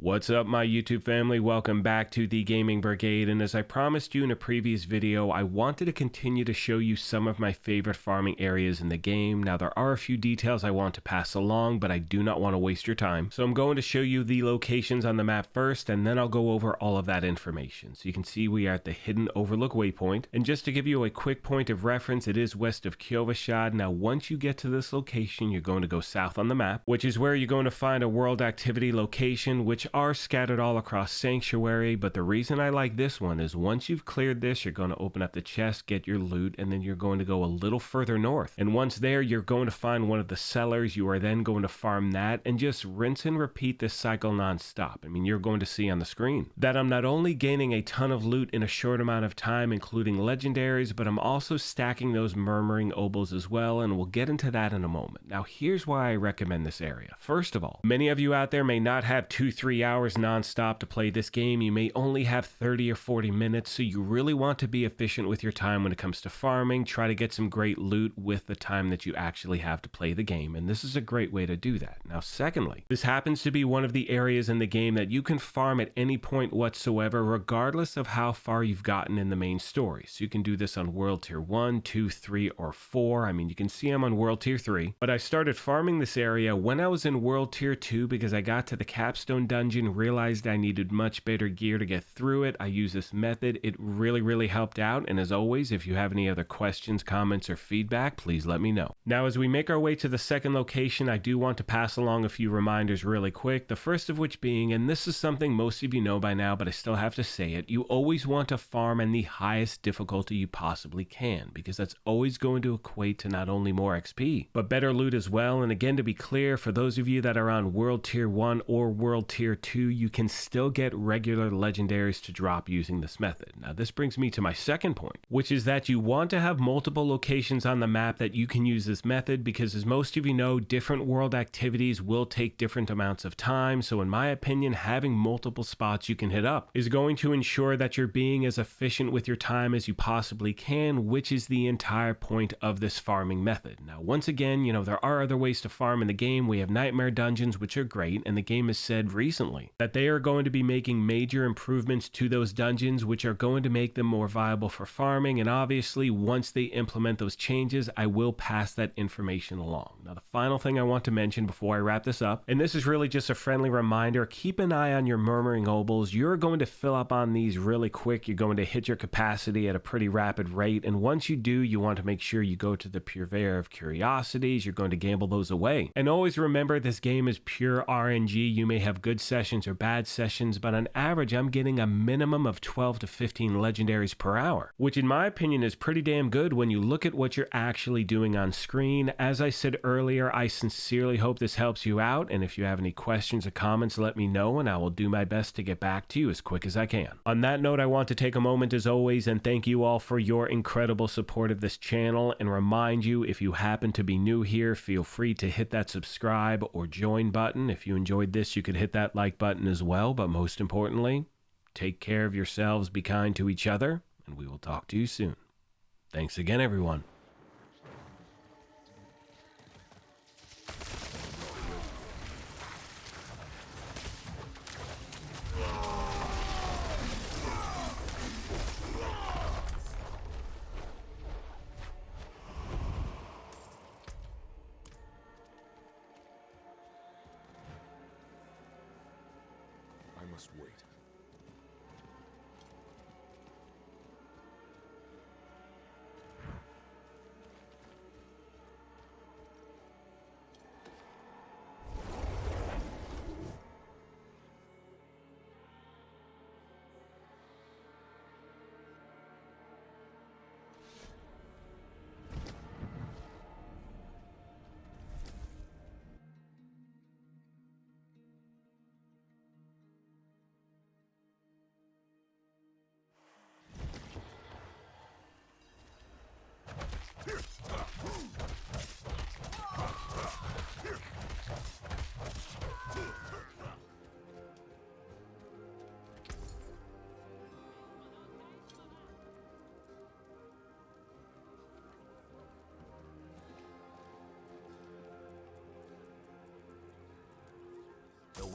What's up, my YouTube family? Welcome back to the Gaming Brigade, and as I promised you in a previous video, I wanted to continue to show you some of my favorite farming areas in the game. Now, there are a few details I want to pass along, but I do not want to waste your time. So I'm going to show you the locations on the map first, and then I'll go over all of that information. So you can see we are at the Hidden Overlook waypoint, and just to give you a quick point of reference, it is west of Kyovashad. Now, once you get to this location, you're going to go south on the map, which is where you're going to find a world activity location, which are scattered all across Sanctuary. But the reason I like this one is once you've cleared this, you're going to open up the chest, get your loot, and then you're going to go a little further north. And once there, you're going to find one of the cellars. You are then going to farm that and just rinse and repeat this cycle non-stop. I mean, you're going to see on the screen that I'm not only gaining a ton of loot in a short amount of time, including legendaries, but I'm also stacking those murmuring obols as well, and we'll get into that in a moment. Now, here's why I recommend this area. First of all, many of you out there may not have 2-3 hours non-stop to play this game. You may only have 30 or 40 minutes, so you really want to be efficient with your time when it comes to farming. Try to get some great loot with the time that you actually have to play the game, and this is a great way to do that. Now, secondly, this happens to be one of the areas in the game that you can farm at any point whatsoever, regardless of how far you've gotten in the main story. So you can do this on World Tier 1, 2, 3, or 4. I mean, you can see I'm on World Tier 3, but I started farming this area when I was in World Tier 2 because I got to the Capstone dungeon, realized I needed much better gear to get through it. I used this method. It really helped out, and as always, if you have any other questions, comments, or feedback, please let me know. Now, as we make our way to the second location, I do want to pass along a few reminders really quick, the first of which being, and this is something most of you know by now, but I still have to say it, you always want to farm in the highest difficulty you possibly can, because that's always going to equate to not only more XP, but better loot as well. And again, to be clear, for those of you that are on World Tier 1 or World Tier 2, you can still get regular legendaries to drop using this method. Now, this brings me to my second point, which is that you want to have multiple locations on the map that you can use this method, because as most of you know, different world activities will take different amounts of time. So in my opinion, having multiple spots you can hit up is going to ensure that you're being as efficient with your time as you possibly can, which is the entire point of this farming method. Now, once again, you know, there are other ways to farm in the game. We have nightmare dungeons, which are great, and the game has said recently that they are going to be making major improvements to those dungeons, which are going to make them more viable for farming. And obviously, once they implement those changes, I will pass that information along. Now, the final thing I want to mention before I wrap this up, and this is really just a friendly reminder, keep an eye on your murmuring obols. You're going to fill up on these really quick. You're going to hit your capacity at a pretty rapid rate, and once you do, you want to make sure you go to the purveyor of curiosities. You're going to gamble those away. And always remember, this game is pure RNG. You may have good sessions or bad sessions, but on average, I'm getting a minimum of 12 to 15 legendaries per hour, which in my opinion is pretty damn good when you look at what you're actually doing on screen. As I said earlier, I sincerely hope this helps you out, and if you have any questions or comments, let me know, and I will do my best to get back to you as quick as I can. On that note, I want to take a moment as always and thank you all for your incredible support of this channel, and remind you, if you happen to be new here, feel free to hit that subscribe or join button. If you enjoyed this, you could hit that like button as well, but most importantly, take care of yourselves, be kind to each other, and we will talk to you soon. Thanks again, everyone. I must wait.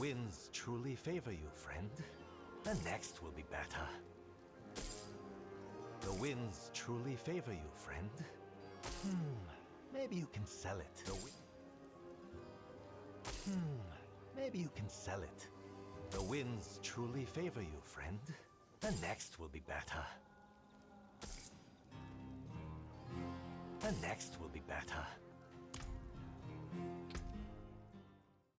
winds truly favor you, friend. The next will be better. The winds truly favor you, friend. Maybe you can sell it. Maybe you can sell it. The winds truly favor you, friend. The next will be better. The next will be better.